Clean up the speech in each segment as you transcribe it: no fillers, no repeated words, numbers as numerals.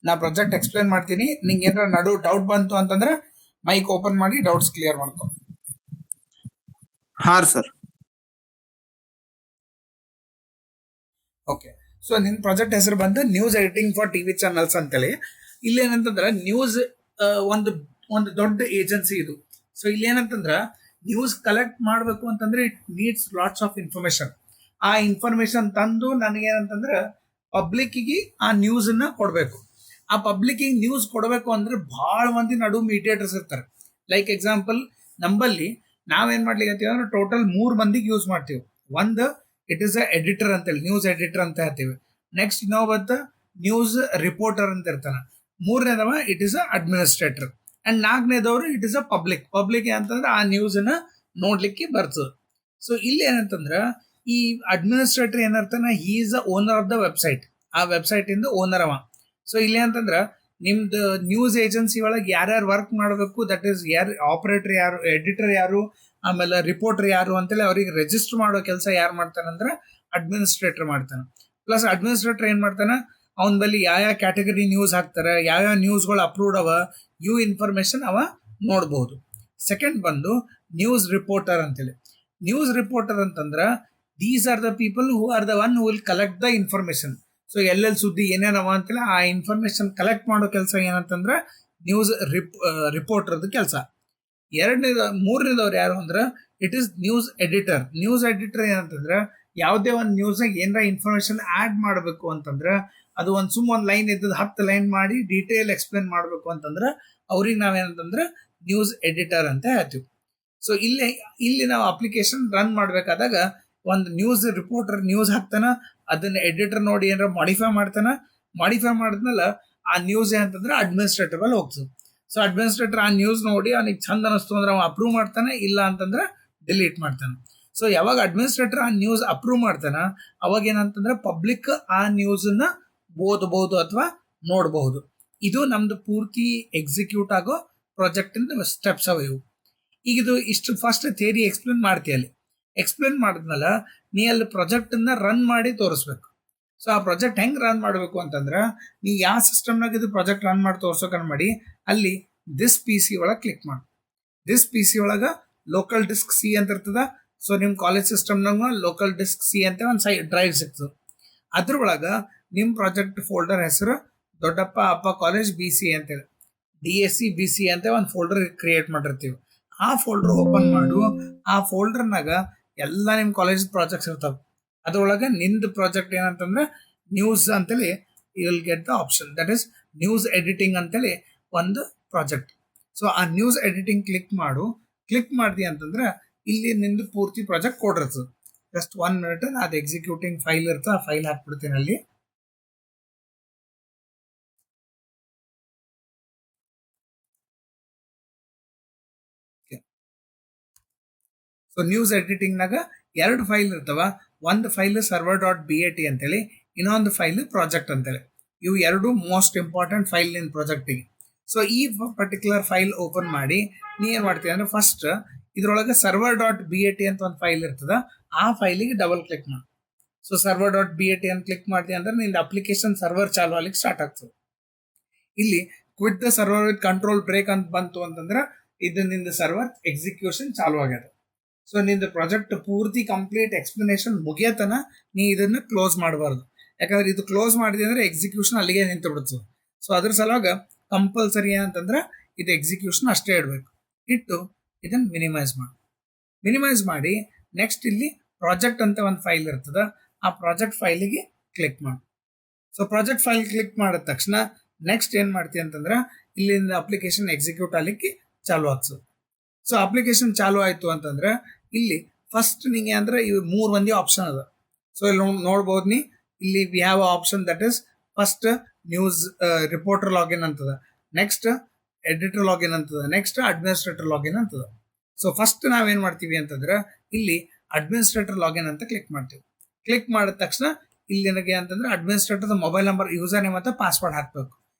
ನಾ project explain ಮಾಡ್ತೀನಿ. ನಿಂಗೆ ಏನಾರ ನಡು ಡೌಟ್ ಬಂತು ಅಂತಂದ್ರೆ ಮೈಕ್ ಓಪನ್ ಮಾಡಿ ಡೌಟ್ಸ್ ಕ್ಲಿಯರ್ ಮಾಡ್ಕೊ. ಹಾ ಸರ್. ಓಕೆ, ಸೊ ನಿನ್ ಪ್ರಾಜೆಕ್ಟ್ ಹೆಸರು ಬಂದು news editing for TV channels ಅಂತೇಳಿ. ಇಲ್ಲಿ ಏನಂತಂದ್ರೆ ನ್ಯೂಸ್ ಒಂದು ಒಂದು ದೊಡ್ಡ ಏಜೆನ್ಸಿ ಇದು. ಸೊ ಇಲ್ಲಿ ಏನಂತಂದ್ರ ನ್ಯೂಸ್ ಕಲೆಕ್ಟ್ ಮಾಡಬೇಕು ಅಂತಂದ್ರೆ it needs lots of information. ಆ ಇನ್ಫಾರ್ಮೇಶನ್ ತಂದು ನನಗೇನಂತಂದ್ರೆ ಪಬ್ಲಿಕ್ಕಿಗೆ ಆ ನ್ಯೂಸ್ ಅನ್ನ ಕೊಡಬೇಕು. ಆ ಪಬ್ಲಿಕ್ಕಿಗೆ ನ್ಯೂಸ್ ಕೊಡಬೇಕು ಅಂದ್ರೆ ಬಹಳ ಮಂದಿ ನಡು ಮೀಡಿಯೇಟರ್ಸ್ ಇರ್ತಾರೆ. ಲೈಕ್ ಎಕ್ಸಾಂಪಲ್, ನಂಬಲ್ಲಿ ನಾವೇನ್ ಮಾಡ್ಲಿಕ್ಕೆ ಅಂದ್ರೆ ಟೋಟಲ್ 3 ಮಂದಿಗೆ ಯೂಸ್ ಮಾಡ್ತೀವಿ. ಒಂದು ಇಟ್ ಇಸ್ ಅ ಎಡಿಟರ್ ಅಂತೇಳಿ, ನ್ಯೂಸ್ ಎಡಿಟರ್ ಅಂತ ಹೇಳ್ತೀವಿ. ನೆಕ್ಸ್ಟ್ ಇನ್ನೊಬ್ಬ ನ್ಯೂಸ್ ರಿಪೋರ್ಟರ್ ಅಂತ ಇರ್ತಾನೆ. ಮೂರನೇದವ it is a administrator. And ನಾಲ್ಕನೇದವರು it is a public. Public ಅಂತಂದ್ರೆ ಆ ನ್ಯೂಸ್ ಅನ್ನ ನೋಡ್ಲಿಕ್ಕೆ ಬರ್ತದೆ. ಸೊ ಇಲ್ಲಿ ಏನಂತಂದ್ರ ಈ ಅಡ್ಮಿನಿಸ್ಟ್ರೇಟರ್ ಏನಿರ್ತಾನೆ, he is a owner of the website. ಆ ವೆಬ್ಸೈಟ್ ಇಂದ ಓನರ್ ಅವ. ಸೊ ಇಲ್ಲಿ ಅಂತಂದ್ರ ನಿಮ್ದು ನ್ಯೂಸ್ ಏಜೆನ್ಸಿ ಒಳಗೆ ಯಾರ್ಯಾರು ವರ್ಕ್ ಮಾಡಬೇಕು, ದಟ್ ಈಸ್ ಯಾರು ಆಪರೇಟರ್ ಯಾರು, ಎಡಿಟರ್ ಯಾರು, ಆಮೇಲೆ ರಿಪೋರ್ಟರ್ ಯಾರು ಅಂತೇಳಿ ಅವ್ರಿಗೆ ರಿಜಿಸ್ಟರ್ ಮಾಡೋ ಕೆಲಸ ಯಾರು ಮಾಡ್ತಾನಂದ್ರೆ ಅಡ್ಮಿನಿಸ್ಟ್ರೇಟರ್ ಮಾಡ್ತಾನೆ. ಪ್ಲಸ್ ಅಡ್ಮಿನಿಸ್ಟ್ರೇಟರ್ ಏನ್ ಮಾಡ್ತಾನ, ಅವನ ಬಳಿ ಯಾವ ಕ್ಯಾಟಗರಿ ನ್ಯೂಸ್ ಹಾಕ್ತಾರೆ, ಯಾವ್ಯಾವ ನ್ಯೂಸ್ಗಳು ಅಪ್ರೂವ್ಡ್ ಅವ, ಇವು ಇನ್ಫಾರ್ಮೇಶನ್ ಅವ ನೋಡ್ಬೋದು. ಸೆಕೆಂಡ್ ಬಂದು ನ್ಯೂಸ್ ರಿಪೋರ್ಟರ್ ಅಂತೇಳಿ. ನ್ಯೂಸ್ ರಿಪೋರ್ಟರ್ ಅಂತಂದ್ರ these are the people who are the one who will collect the information. So ಎಲ್ಲೆಲ್ಲಿ ಸುದ್ದಿ ಏನೇನವ ಅಂತೇಳಿ ಆ ಇನ್ಫಾರ್ಮೇಶನ್ ಕಲೆಕ್ಟ್ ಮಾಡೋ ಕೆಲಸ ಏನಂತಂದ್ರ ನ್ಯೂಸ್ ರಿಪೋರ್ಟರ್ದ ಕೆಲಸ. ಮೂರನೇದವ್ರು ಯಾರು ಅಂದ್ರೆ it is news editor. News editor ಏನಂತಂದ್ರೆ ಯಾವುದೇ ಒಂದು ನ್ಯೂಸ್ನಾಗ ಏನಾರ ಇನ್ಫಾರ್ಮೇಶನ್ ಆಡ್ ಮಾಡಬೇಕು ಅಂತಂದ್ರೆ ಅದು ಒಂದು ಲೈನ್ ಇದ್ದದ್ದು 10 ಲೈನ್ ಮಾಡಿ ಡೀಟೇಲ್ ಎಕ್ಸ್ಪ್ಲೇನ್ ಮಾಡಬೇಕು ಅಂತಂದ್ರೆ ಅವ್ರಿಗೆ ನಾವೇನಂತಂದ್ರೆ ನ್ಯೂಸ್ ಎಡಿಟರ್ ಅಂತ ಹೇಳ್ತೀವಿ. ಸೊ ಇಲ್ಲಿ ನಾವು ಅಪ್ಲಿಕೇಶನ್ ರನ್ ಮಾಡ್ಬೇಕಾದಾಗ ಒಂದು ನ್ಯೂಸ್ ರಿಪೋರ್ಟರ್ ನ್ಯೂಸ್ ಹಾಕ್ತಾನ, ಅದನ್ನ ಎಡಿಟರ್ ನೋಡಿ ಏನಾರ ಮಾಡಿಫೈ ಮಾಡ್ತಾನ. ಮಾಡಿಫೈ ಮಾಡಿದ್ಮೇಲೆ ಆ ನ್ಯೂಸ್ ಏನಂತಂದ್ರೆ ಅಡ್ಮಿನಿಸ್ಟ್ರೇಟರ್ ಅಲ್ಲಿ ಹೋಗ್ತದೆ. ಸೊ ಅಡ್ಮಿನಿಸ್ಟ್ರೇಟರ್ ಆ ನ್ಯೂಸ್ ನೋಡಿ ಅವನಿಗೆ ಚಂದ ಅನಿಸ್ತು ಅಂದ್ರೆ ಅವ ಅಪ್ರೂವ್ ಮಾಡ್ತಾನೆ, ಇಲ್ಲ ಅಂತಂದ್ರೆ ಡಿಲೀಟ್ ಮಾಡ್ತಾನೆ. ಸೊ ಯಾವಾಗ ಅಡ್ಮಿನಿಸ್ಟ್ರೇಟರ್ ಆ ನ್ಯೂಸ್ ಅಪ್ರೂವ್ ಮಾಡ್ತಾನ, ಅವಾಗ ಏನಂತಂದ್ರೆ ಪಬ್ಲಿಕ್ ಆ ನ್ಯೂಸ್ ನ ಓದಬಹುದು ಅಥವಾ ನೋಡಬಹುದು. ಇದು ನಮ್ದು ಪೂರ್ತಿ ಎಕ್ಸಿಕ್ಯೂಟ್ ಆಗೋ ಪ್ರಾಜೆಕ್ಟ್ ಇಂದ ಸ್ಟೆಪ್ಸ್ ಅವ ಇವು. ಈಗ ಇದು ಇಷ್ಟು ಫಸ್ಟ್ ಥಿಯರಿ ಎಕ್ಸ್ಪ್ಲೇನ್ ಮಾಡ್ತೀಯ. ಅಲ್ಲಿ ಎಕ್ಸ್ಪ್ಲೇನ್ ಮಾಡಿದ್ಮೇಲೆ ನೀ ಅಲ್ಲಿ ಪ್ರಾಜೆಕ್ಟ್ ಅನ್ನ ರನ್ ಮಾಡಿ ತೋರಿಸ್ಬೇಕು. ಸೊ ಆ ಪ್ರಾಜೆಕ್ಟ್ ಹೆಂಗ್ ರನ್ ಮಾಡಬೇಕು ಅಂತಂದ್ರೆ ನೀ ಯಾವ ಸಿಸ್ಟಮ್ನಾಗ ಇದು ಪ್ರಾಜೆಕ್ಟ್ ರನ್ ಮಾಡಿ ತೋರ್ಸೋಕನ್ ಮಾಡಿ ಅಲ್ಲಿ ದಿಸ್ ಪಿ ಸಿ ಒಳಗೆ ಕ್ಲಿಕ್ ಮಾಡಿ. ದಿಸ್ ಪಿ ಸಿ ಒಳಗ ಲೋಕಲ್ ಡಿಸ್ಕ್ ಸಿ ಅಂತ ಇರ್ತದ. ಸೊ ನಿಮ್ ಕಾಲೇಜ್ ಸಿಸ್ಟಮ್ನಾಗ ಲೋಕಲ್ ಡಿಸ್ಕ್ ಸಿ ಅಂತ ಒಂದು ಡ್ರೈವ್ ಸಿಗ್ತದೆ. ಅದ್ರೊಳಗ ನಿಮ್ ಪ್ರಾಜೆಕ್ಟ್ ಫೋಲ್ಡರ್ ಹೆಸರು ದೊಡ್ಡಪ್ಪ ಅಪ್ಪ ಕಾಲೇಜ್ BC ಅಂತೇಳಿ DSC BC ಅಂತ ಒಂದು ಫೋಲ್ಡರ್ ಕ್ರಿಯೇಟ್ ಮಾಡಿರ್ತೀವಿ. ಆ ಫೋಲ್ಡರ್ ಓಪನ್ ಮಾಡು. ಆ ಫೋಲ್ಡರ್ನಾಗ ಎಲ್ಲ ನಿಮ್ ಕಾಲೇಜ್ ಪ್ರಾಜೆಕ್ಟ್ಸ್ ಇರ್ತಾವ. ಅದ್ರೊಳಗೆ ನಿಂದು ಪ್ರಾಜೆಕ್ಟ್ ಏನಂತಂದ್ರೆ ನ್ಯೂಸ್ ಅಂತೇಳಿ you will get the option, that is news editing ಅಂತೇಳಿ ಒಂದು ಪ್ರಾಜೆಕ್ಟ್. ಸೊ ಆ ನ್ಯೂಸ್ ಎಡಿಟಿಂಗ್ ಕ್ಲಿಕ್ ಮಾಡು. ಕ್ಲಿಕ್ ಮಾಡ್ದಿ ಅಂತಂದ್ರೆ ಇಲ್ಲಿ ನಿಂದು ಪೂರ್ತಿ ಪ್ರಾಜೆಕ್ಟ್ ಕೋಡ್ ಇರ್ತದೆ. ಜಸ್ಟ್ 1 ಮಿನಿಟ್ ಅದು ಎಕ್ಸಿಕ್ಯೂಟಿಂಗ್ ಫೈಲ್ ಇರ್ತದೆ, ಆ ಫೈಲ್ ಹಾಕ್ಬಿಡ್ತೀನಿ ಅಲ್ಲಿ. ಸೊ ನ್ಯೂಸ್ ಎಡಿಟಿಂಗ್ನಾಗ 2 ಫೈಲ್ ಇರ್ತವ. ಒಂದು ಫೈಲ್ server.bat ಅಂತೇಳಿ, ಇನ್ನೊಂದು ಫೈಲ್ ಪ್ರಾಜೆಕ್ಟ್ ಅಂತೇಳಿ. ಇವು 2 ಮೋಸ್ಟ್ ಇಂಪಾರ್ಟೆಂಟ್ ಫೈಲ್ ನಿನ್ ಪ್ರಾಜೆಕ್ಟಿಗೆ. ಸೊ ಈ ಪರ್ಟಿಕ್ಯುಲರ್ ಫೈಲ್ ಓಪನ್ ಮಾಡಿ ನೀ ಏನ್ ಮಾಡ್ತೀವಿ ಅಂದ್ರೆ ಫಸ್ಟ್ ಇದ್ರೊಳಗೆ server.bat ಅಂತ ಒಂದು ಫೈಲ್ ಇರ್ತದ, ಆ ಫೈಲಿಗೆ ಡಬಲ್ ಕ್ಲಿಕ್ ಮಾಡಿ. ಸೊ server.bat ಅಂತ ಕ್ಲಿಕ್ ಮಾಡ್ತೀವಿ ಅಂದ್ರೆ ನಿಂದ ಅಪ್ಲಿಕೇಶನ್ ಸರ್ವರ್ ಚಾಲು ಆಗ್ಲಿಕ್ಕೆ ಸ್ಟಾರ್ಟ್ ಆಗ್ತದೆ. ಇಲ್ಲಿ quit the server with control break ಅಂತ ಬಂತು ಅಂತಂದ್ರೆ ಇದು ನಿಂದ ಸರ್ವರ್ ಎಕ್ಸಿಕ್ಯೂಷನ್ ಚಾಲು ಆಗ್ಯದ. ಸೊ ನಿಂದು ಪ್ರಾಜೆಕ್ಟ್ ಪೂರ್ತಿ ಕಂಪ್ಲೀಟ್ ಎಕ್ಸ್ಪ್ಲನೇಷನ್ ಮುಗಿಯತನ ನೀ ಇದನ್ನ ಕ್ಲೋಸ್ ಮಾಡಬಾರ್ದು. ಯಾಕಂದ್ರೆ ಇದು ಕ್ಲೋಸ್ ಮಾಡಿದೆ ಅಂದ್ರೆ ಎಕ್ಸಿಕ್ಯೂಷನ್ ಅಲ್ಲಿಗೆ ನಿಂತು ಬಿಡುತ್ತೆ. ಸೊ ಅದ್ರ ಸಲುವಾಗ ಕಂಪಲ್ಸರಿ ಏನಂತಂದ್ರೆ ಇದು ಎಕ್ಸಿಕ್ಯೂಷನ್ ಅಷ್ಟೇ ಇಡಬೇಕು. ಇಟ್ಟು ಇದನ್ನ ಮಿನಿಮೈಸ್ ಮಾಡಿ ನೆಕ್ಸ್ಟ್ ಇಲ್ಲಿ ಪ್ರಾಜೆಕ್ಟ್ ಅಂತ ಒಂದು ಫೈಲ್ ಇರ್ತದ, ಆ ಪ್ರಾಜೆಕ್ಟ್ ಫೈಲಿಗೆ ಕ್ಲಿಕ್ ಮಾಡಿ. ಸೊ ಪ್ರಾಜೆಕ್ಟ್ ಫೈಲ್ ಕ್ಲಿಕ್ ಮಾಡಿದ ತಕ್ಷಣ ನೆಕ್ಸ್ಟ್ ಏನ್ ಮಾಡ್ತೀವಿ ಅಂತಂದ್ರೆ ಇಲ್ಲಿಂದ ಅಪ್ಲಿಕೇಶನ್ ಎಕ್ಸಿಕ್ಯೂಟ್ ಆಗ್ಲಿಕ್ಕೆ ಚಾಲು ಆಗ್ತದೆ. ಸೊ ಅಪ್ಲಿಕೇಶನ್ ಚಾಲು ಆಯ್ತು ಅಂತಂದ್ರೆ ಇಲ್ಲಿ ಫಸ್ಟ್ ನಿಂಗೆ ಅಂದ್ರೆ ಇವು 3 ಮಂದಿ ಆಪ್ಷನ್ ಅದ. ಸೊ ಇಲ್ಲಿ ನೋಡ್ಬೋದು ನೀ ಇಲ್ಲಿ we have option that is first news reporter login ಅಂತದ, ನೆಕ್ಸ್ಟ್ ಎಡಿಟರ್ ಲಾಗಿನ್ ಅಂತದ, ನೆಕ್ಸ್ಟ್ ಅಡ್ಮಿನಿಸ್ಟ್ರೇಟರ್ ಲಾಗಿನ್ ಅಂತದ. ಸೊ ಫಸ್ಟ್ ನಾವೇನ್ ಮಾಡ್ತೀವಿ ಅಂತಂದ್ರೆ ಇಲ್ಲಿ ಅಡ್ಮಿನಿಸ್ಟ್ರೇಟರ್ ಲಾಗಿನ್ ಅಂತ ಕ್ಲಿಕ್ ಮಾಡ್ತೀವಿ. ಕ್ಲಿಕ್ ಮಾಡಿದ ತಕ್ಷಣ ಇಲ್ಲಿ ನನಗೆ ಅಂತಂದ್ರೆ administrator mobile number, user name ಅಂತ ಪಾಸ್ವರ್ಡ್ ಹಾಕ್ಬೇಕು.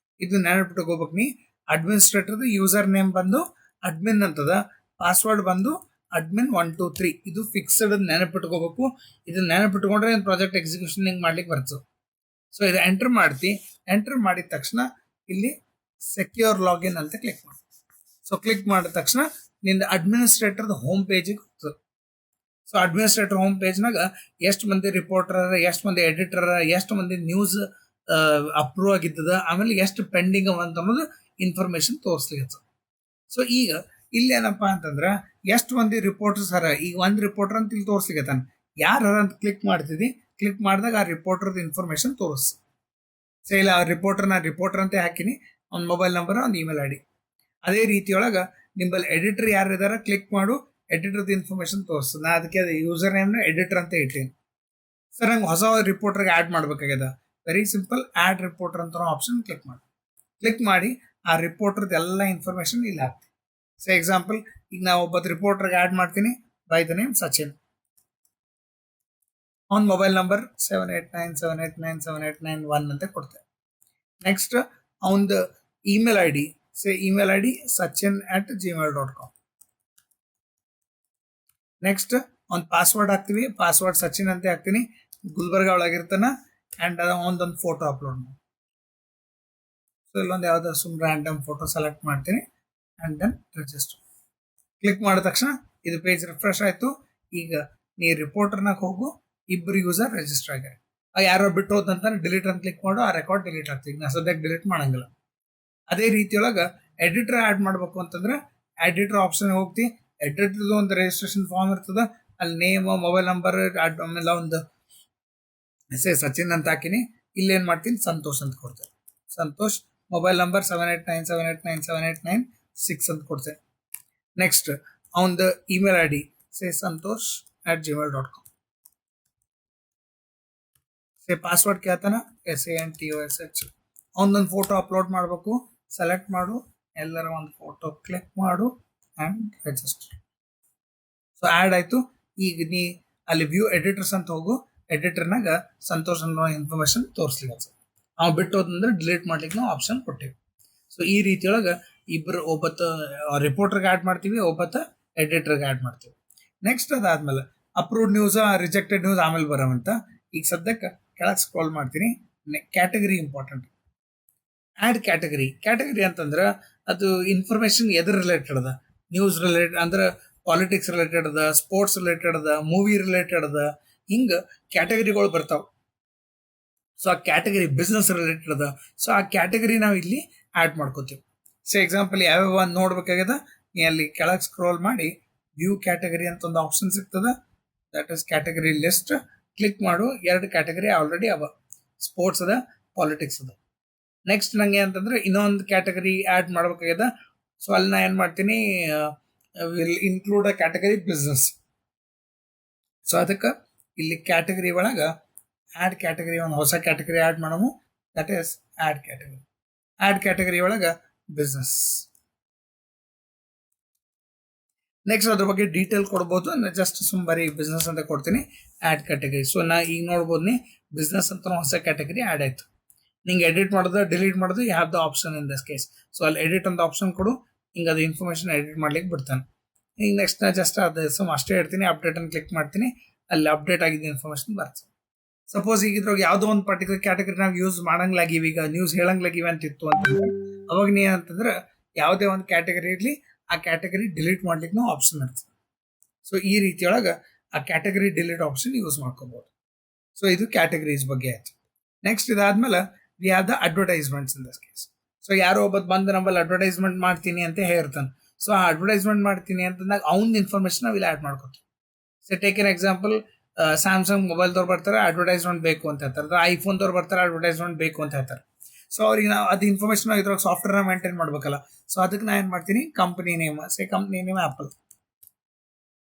ಇದು ನೆನಪಿಟ್ಕೋಬೇಕು ನೀ. ಅಡ್ಮಿನಿಸ್ಟ್ರೇಟರ್ ಯೂಸರ್ ನೇಮ್ ಬಂದು ಅಡ್ಮಿನ್ ಅಂತದ, ಪಾಸ್ವರ್ಡ್ ಬಂದು admin 123. ಇದು ಫಿಕ್ಸ್ಡ್ ನೆನಪಿಟ್ಕೋಬೇಕು. ಇದನ್ನ ನೆನಪಿಟ್ಕೊಂಡ್ರೆ ಪ್ರಾಜೆಕ್ಟ್ ಎಕ್ಸಿಕ್ಯೂಷನ್ ಹಿಂಗ್ ಮಾಡ್ಲಿಕ್ಕೆ ಬರ್ತದೆ. ಸೊ ಇದು ಎಂಟರ್ ಮಾಡ್ತಿ. ಎಂಟರ್ ಮಾಡಿದ ತಕ್ಷಣ ಇಲ್ಲಿ ಸೆಕ್ಯೂರ್ ಲಾಗಿನ್ ಅಂತ ಕ್ಲಿಕ್ ಮಾಡಿ. ಸೊ ಕ್ಲಿಕ್ ಮಾಡಿದ ತಕ್ಷಣ ನಿಂದ ಅಡ್ಮಿನಿಸ್ಟ್ರೇಟರ್ದ ಹೋಮ್ ಪೇಜಿಗೆ ಹೋಗ್ತದೆ. ಸೊ ಅಡ್ಮಿನಿಸ್ಟ್ರೇಟರ್ ಹೋಮ್ ಪೇಜ್ನಾಗ ಎಷ್ಟು ಮಂದಿ ರಿಪೋರ್ಟರ್, ಎಷ್ಟು ಮಂದಿ ಎಡಿಟರ್, ಎಷ್ಟು ಮಂದಿ ನ್ಯೂಸ್ ಅಪ್ರೂವ್ ಆಗಿದ್ದದ, ಆಮೇಲೆ ಎಷ್ಟು ಪೆಂಡಿಂಗ್ ಅಂತ ಅನ್ನೋದು ಇನ್ಫಾರ್ಮೇಶನ್ ತೋರಿಸ್ಲಿಕ್ಕೆ. ಸೊ ಈಗ ಇಲ್ಲಿ ಏನಪ್ಪಾ ಅಂತಂದ್ರೆ ಎಷ್ಟು ಮಂದಿ ರಿಪೋರ್ಟರ್ಸ್ ಹರ, ಈಗ ಒಂದು ರಿಪೋರ್ಟರ್ ಅಂತ ಇಲ್ಲಿ ತೋರಿಸ್ಲಿಕ್ಕೆ ಯಾರು ಅಂತ ಕ್ಲಿಕ್ ಮಾಡ್ತಿದ್ದಿ. ಕ್ಲಿಕ್ ಮಾಡಿದಾಗ ಆ ರಿಪೋರ್ಟರ್ದ ಇನ್ಫಾರ್ಮೇಶನ್ ತೋರಿಸ್. ಸೊ ಇಲ್ಲ ಆ ರಿಪೋರ್ಟರ್ ಅಂತ ಹಾಕಿನಿ, ಒಂದು ಮೊಬೈಲ್ ನಂಬರ್, ಒಂದು ಇಮೇಲ್ ಐ ಡಿ. ಅದೇ ರೀತಿಯೊಳಗೆ ನಿಮ್ಮಲ್ಲಿ ಎಡಿಟರ್ ಯಾರು ಇದಾರ ಕ್ಲಿಕ್ ಮಾಡು, ಎಡಿಟರ್ದ ಇನ್ಫಾರ್ಮೇಶನ್ ತೋರಿಸ್ತದೆ. ನಾ ಅದಕ್ಕೆ ಅದು ಯೂಸರ್ ನೇಮ್ನ ಎಡಿಟರ್ ಅಂತ ಇಟ್ಟೀನಿ. ಸರ್ ನಂಗೆ ಹೊಸ ರಿಪೋರ್ಟರ್ಗೆ ಆ್ಯಡ್ ಮಾಡ್ಬೇಕಾಗ್ಯದ. ವೆರಿ ಸಿಂಪಲ್, ಆ್ಯಡ್ ರಿಪೋರ್ಟರ್ ಅಂತ ಆಪ್ಷನ್ ಕ್ಲಿಕ್ ಮಾಡಿ. ಕ್ಲಿಕ್ ಮಾಡಿ ಆ ರಿಪೋರ್ಟರ್ದ ಎಲ್ಲ ಇನ್ಫಾರ್ಮೇಶನ್ ಇಲ್ಲಿ ಹಾಕ್ತೀನಿ. ಸೊ ಎಕ್ಸಾಂಪಲ್, ಈಗ ನಾವು ಒಬ್ಬ ರಿಪೋರ್ಟರ್ಗೆ ಆ್ಯಡ್ ಮಾಡ್ತೀನಿ. By the name Sachin. ಅವನ ಮೊಬೈಲ್ ನಂಬರ್ 7897897891 ಅಂತ ಕೊಡ್ತೇವೆ. ನೆಕ್ಸ್ಟ್ ಅವನದು email I D, email I D sachin@gmail.com. Next ಒಂದು ಪಾಸ್ವರ್ಡ್ ಹಾಕ್ತೀವಿ. ಪಾಸ್ವರ್ಡ್ ಸಚಿನ್ ಅಂತ ಹಾಕ್ತೀನಿ. ಗುಲ್ಬರ್ಗ ಒಳಗಿರ್ತಾನ. ಆ್ಯಂಡ್ ಒಂದೊಂದು ಫೋಟೋ ಅಪ್ಲೋಡ್ ಮಾಡಿ. ಸೊ ಇಲ್ಲೊಂದು ಯಾವ್ದಾದ್ರು ಸುಮ್ಮನೆ ರ್ಯಾಂಡಮ್ ಫೋಟೋ ಸೆಲೆಕ್ಟ್ ಮಾಡ್ತೀನಿ. ಆ್ಯಂಡ್ ದೆನ್ ರಿಜಿಸ್ಟರ್ ಕ್ಲಿಕ್ ಮಾಡಿದ ತಕ್ಷಣ ಇದು ಪೇಜ್ ರಿಫ್ರೆಶ್ ಆಯಿತು. ಈಗ ನೀ ರಿಪೋರ್ಟರ್ನಾಗ ಹೋಗು, ಇಬ್ಬರು ಯೂಸರ್ ರಿಜಿಸ್ಟರ್ ಆಗ್ಯಾರ. ಯಾರೋ ಬಿಟ್ಟು ಹೋದಂತ ಡಿಲೀಟ್ ಅಂತ ಕ್ಲಿಕ್ ಮಾಡು, ಆ ರೆಕಾರ್ಡ್ ಡಿಲೀಟ್ ಆಗ್ತೀವಿ. ನಾ ಸದ್ಯಕ್ಕೆ ಡಿಲೀಟ್ ಮಾಡಂಗಿಲ್ಲ. ಅದೇ ರೀತಿಯೊಳಗೆ ಎಡಿಟರ್ ಆ್ಯಡ್ ಮಾಡ್ಬೇಕು ಅಂತಂದ್ರೆ ಎಡಿಟರ್ ಆಪ್ಷನ್ ಹೋಗ್ತಿ. ಎಡಿಟರ್ದು ಒಂದು ರಿಜಿಸ್ಟ್ರೇಷನ್ ಫಾರ್ಮ್ ಇರ್ತದೆ. ಅಲ್ಲಿ ನೇಮ್, ಮೊಬೈಲ್ ನಂಬರ್, ಆಮೇಲೆ ಒಂದು ಸಚಿನ್ ಅಂತ ಹಾಕಿನಿ. ಇಲ್ಲೇನು ಮಾಡ್ತೀನಿ, ಸಂತೋಷ್ ಅಂತ ಕೊಡ್ತೇನೆ. ಸಂತೋಷ್, ಮೊಬೈಲ್ ನಂಬರ್ 7897897896 ಅಂತ ಕೊಡ್ತೇನೆ. ನೆಕ್ಸ್ಟ್ ಅವನದು email I D santosh@gmail.com. Password ಕೇಳ್ತಾನ, SANTOSH. ಅವನದೊಂದು ಫೋಟೋ ಅಪ್ಲೋಡ್ ಮಾಡಬೇಕು. ಸೆಲೆಕ್ಟ್ ಮಾಡು, ಎಲ್ಲರ ಒಂದು ಫೋಟೋ ಕ್ಲಿಕ್ ಮಾಡು, ಆ್ಯಂಡ್ ರಿಜಿಸ್ಟರ್. ಸೊ ಆ್ಯಡ್ ಆಯಿತು. ಈಗ ನೀ ಅಲ್ಲಿ ವ್ಯೂ ಎಡಿಟರ್ಸ್ ಅಂತ ಹೋಗು. ಎಡಿಟರ್ನಾಗ ಸಂತೋಷ್ ಅನ್ನೋ ಇನ್ಫಾರ್ಮೇಶನ್ ತೋರಿಸ್ಲಿಕ್ಕೆ ಅವ್ನು ಬಿಟ್ಟು ಹೋದಂದ್ರೆ ಡಿಲೀಟ್ ಮಾಡ್ಲಿಕ್ಕೆ ನಾವು ಆಪ್ಷನ್ ಕೊಟ್ಟಿವಿ. ಸೊ ಈ ರೀತಿಯೊಳಗೆ ಇಬ್ಬರು, ಒಬ್ಬತ್ತು ರಿಪೋರ್ಟರ್ಗೆ ಆ್ಯಡ್ ಮಾಡ್ತೀವಿ, ಒಬ್ಬತ್ತು ಎಡಿಟರ್ಗೆ ಆ್ಯಡ್ ಮಾಡ್ತೀವಿ. ನೆಕ್ಸ್ಟ್ ಅದಾದ್ಮೇಲೆ ಅಪ್ರೂವ್ಡ್ ನ್ಯೂಸ್, ರಿಜೆಕ್ಟೆಡ್ ನ್ಯೂಸ್ ಆಮೇಲೆ ಬರೋವಂತ. ಈಗ ಸದ್ಯಕ್ಕೆ ಕೆಳಗೆ ಸ್ಕ್ರೋಲ್ ಮಾಡ್ತೀನಿ. Category important. ಆ್ಯಡ್ ಕ್ಯಾಟಗರಿ ಅಂತಂದ್ರೆ ಅದು ಇನ್ಫಾರ್ಮೇಶನ್ ಎದ್ರ ರಿಲೇಟೆಡ್ ಅದ. ನ್ಯೂಸ್ ರಿಲೇಟೆಡ್ ಅಂದ್ರೆ ಪಾಲಿಟಿಕ್ಸ್ ರಿಲೇಟೆಡ್ ಅದ, ಸ್ಪೋರ್ಟ್ಸ್ ರಿಲೇಟೆಡ್ ಅದ, ಮೂವಿ ರಿಲೇಟೆಡ್ ಅದ, ಹಿಂಗೆ ಕ್ಯಾಟಗರಿಗಳು ಬರ್ತಾವೆ. ಸೊ ಆ ಕ್ಯಾಟಗರಿ ಬಿಸ್ನೆಸ್ ರಿಲೇಟೆಡ್ ಅದ. ಸೊ ಆ ಕ್ಯಾಟಗರಿ ನಾವು ಇಲ್ಲಿ ಆ್ಯಡ್ ಮಾಡ್ಕೋತೀವಿ. ಸೊ ಎಕ್ಸಾಂಪಲ್ ಯಾವ್ಯಾವ ಒಂದು ನೋಡ್ಬೇಕಾಗ್ಯದ, ನೀ ಅಲ್ಲಿ ಕೆಳಗೆ ಸ್ಕ್ರೋಲ್ ಮಾಡಿ ವ್ಯೂ ಕ್ಯಾಟಗರಿ ಅಂತ ಒಂದು ಆಪ್ಷನ್ ಸಿಗ್ತದೆ. That is category list. Click ಮಾಡು. 2 ಕ್ಯಾಟಗರಿ ಆಲ್ರೆಡಿ ಅವ, ಸ್ಪೋರ್ಟ್ಸ್ ಅದ, ಪಾಲಿಟಿಕ್ಸ್ ಅದ. ನೆಕ್ಸ್ಟ್ ನಂಗೆ ಅಂತಂದ್ರೆ ಇನ್ನೊಂದು ಕ್ಯಾಟಗರಿ ಆ್ಯಡ್ ಮಾಡ್ಬೇಕಾಗ್ಯದ. ಸೊ ಅಲ್ಲಿ ನಾ ಏನು ಮಾಡ್ತೀನಿ, will include a category business. So ಅದಕ್ಕೆ ಇಲ್ಲಿ ಕ್ಯಾಟಗರಿ ಒಳಗೆ ಆ್ಯಡ್ ಕ್ಯಾಟಗರಿ, ಒಂದು ಹೊಸ ಕ್ಯಾಟಗರಿ ಆ್ಯಡ್ ಮಾಡೋವು. That is add category. Add category ಒಳಗೆ ಬಿಸ್ನೆಸ್. ನೆಕ್ಸ್ಟ್ ಅದ್ರ ಬಗ್ಗೆ ಡೀಟೇಲ್ ಕೊಡ್ಬೋದು. ಜಸ್ಟ್ ಬರೀ ಬಿಸ್ನೆಸ್ ಅಂತ ಕೊಡ್ತೀನಿ. Add category. ಸೊ ನಾ ಈಗ ನೋಡ್ಬೋದು, ನೀ ಬಿಸ್ನೆಸ್ ಅಂತ ಹೊಸ ಕ್ಯಾಟಗರಿ ಆ್ಯಡ್ ಆಯಿತು. ನಿಂಗೆ ಎಡಿಟ್ ಮಾಡೋದು, ಡಿಲೀಟ್ ಮಾಡೋದು, you have the option in this case. So ಅಲ್ಲಿ ಎಡಿಟ್ ಅಂತ ಆಪ್ಷನ್ ಕೊಡು. ಹಿಂಗೆ ಅದು ಇನ್ಫಾರ್ಮೇಷನ್ ಎಡಿಟ್ ಮಾಡ್ಲಿಕ್ಕೆ ಬಿಡ್ತಾನೆ. ಈಗ ನೆಕ್ಸ್ಟ್ ನಾ ಜಸ್ಟ್ ಅದು ಅಷ್ಟೇ ಇಡ್ತೀನಿ. ಅಪ್ಡೇಟನ್ನು ಕ್ಲಿಕ್ ಮಾಡ್ತೀನಿ. ಅಲ್ಲಿ ಅಪ್ಡೇಟ್ ಆಗಿದ್ದ ಇನ್ಫಾರ್ಮೇಷನ್ ಬರ್ತದೆ. ಸಪೋಸ್ ಈಗ ಇದ್ರಾಗ ಯಾವುದೋ ಒಂದು ಪರ್ಟಿಕ್ಯುಲರ್ ಕ್ಯಾಟಗರಿ ನಾವು ಯೂಸ್ ಮಾಡಂಗ್ಲಾಗಿವಿ, ಈಗ ನ್ಯೂಸ್ ಹೇಳಂಗ್ಲಾಗಿವಿ ಅಂತಿತ್ತು ಅಂತಂದ್ರೆ ಅವಾಗ ನೀ ಏನಂತಂದ್ರೆ ಯಾವುದೇ ಒಂದು ಕ್ಯಾಟಗರಿ ಇರಲಿ, ಆ ಕ್ಯಾಟಗರಿ ಡಿಲೀಟ್ ಮಾಡ್ಲಿಕ್ಕೆ ನಾವು ಆಪ್ಷನ್ ಇರ್ತದೆ. ಸೊ ಈ ರೀತಿಯೊಳಗೆ ಆ ಕ್ಯಾಟಗರಿ ಡಿಲೀಟ್ ಆಪ್ಷನ್ ಯೂಸ್ ಮಾಡ್ಕೋಬಹುದು. ಸೊ ಇದು ಕ್ಯಾಟಗರೀಸ್ ಬಗ್ಗೆ ಆಯ್ತು. ನೆಕ್ಸ್ಟ್ ಇದಾದ್ಮೇಲೆ we have the advertisements in this case. So ಯಾರೋ ಒಬ್ಬತ್ತು ಬಂದು ನಮ್ಮಲ್ಲಿ ಅಡ್ವರ್ಟೈಸ್ಮೆಂಟ್ ಮಾಡ್ತೀನಿ ಅಂತ ಹೇಳ್ತಾನೆ. ಸೊ ಆ ಅಡ್ವರ್ಟೈಸ್ಮೆಂಟ್ ಮಾಡ್ತೀನಿ ಅಂತಂದಾಗ ಅವ್ನ ಇನ್ಫಾರ್ಮೇಶನ್ ನಾವು ಇಲ್ಲಿ ಆ್ಯಡ್ ಮಾಡ್ಕೋತೀವಿ. So take an example, Samsung ಮೊಬೈಲ್ದವ್ರು ಬರ್ತಾರೆ, ಅಡ್ವರ್ಟೈಸ್ಮೆಂಟ್ ಬೇಕು ಅಂತ ಹೇಳ್ತಾರೆ. ಐಫೋನ್ದವ್ರು ಬರ್ತಾರೆ, ಅಡ್ವರ್ಟೈಸ್ಮೆಂಟ್ ಬೇಕು ಅಂತ ಹೇಳ್ತಾರೆ. ಸೊ ಅವ್ರಿಗೆ ನಾವು ಅದು ಇನ್ಫಾರ್ಮೇಶನ್ ಇದ್ರಾಗ ಸಾಫ್ಟ್ವೇರ್ನ ಮೇಂಟೈನ್ ಮಾಡ್ಬೇಕಲ್ಲ. ಸೊ ಅದಕ್ಕೆ ನಾನು ಏನು ಮಾಡ್ತೀನಿ, company name, company name apple.